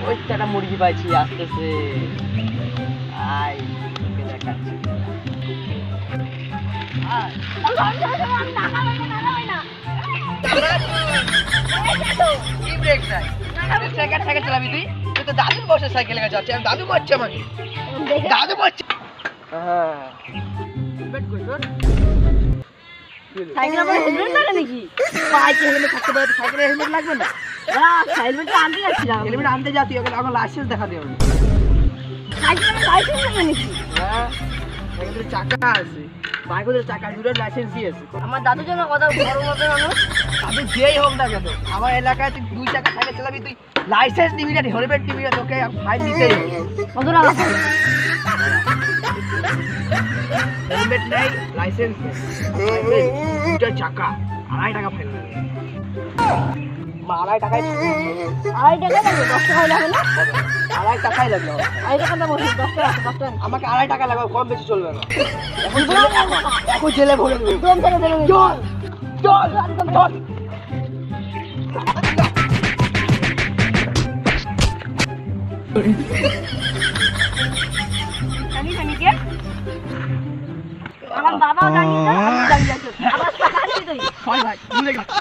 ওই একটা মুরগি পাইছি আসতেছে। আয় তোকে দেখাচ্ছি। কি ব্রেক নাই? সাইকেল চালাবি তুই? তুই তো দাদুর বসে সাইকেলে যাচ্ছে, আর দাদু মারছে আমাকে। দাদু মারছে। হ্যাঁ হেলমেট কই তোর? সাইকেল আবার হেলমেট লাগে নাকি? বাইকে হেলমেট থাকতে পারে, সাইকেলে হেলমেট লাগবে না? না হেলমেটটা আনতে যাচ্ছিলাম। হেলমেট আনতে যা, তুই এখন আমার লাইসেন্স দেখা দে। সাইকেলে লাইসেন্স লাগে নাকি? হ্যাঁ সাইকেলের চাকা আছে, বাইকের চাকা দুটোর লাইসেন্সই আছে। আমার দাদুর জন্য কথা বড় হবে না। দাদু যেই হোক না কেন, আমার এলাকায় তুই 2 চাকা সাইকেল চালাবি, তুই লাইসেন্স নিবি না, হেলমেট নিবি না, তোকে ফাইন দিতেই হবে। কত টাকা? হেলমেট নাই, লাইসেন্স নেই, দুটো চাকা 2.5 টাকা ফাইন লাগবে। 2.5 টাকায় 2.5 টাকা লাগবে? 10 টাকা লাগবে না? 2.5 টাকাই লাগবে। 2.5 টাকা দেবো, 10 টাকা 10 টাকা। আমাকে 2.5 টাকা লাগবে, কম বেশি চলবে না। এখন জেলে ভরে দেবে। দম থেকে দেবে। চল চল চল। জানি কে? আমার বাবাও জানি না, আমি জানি না। আবার টাকা দিবি তুই? ভাই ভুলে গেছি।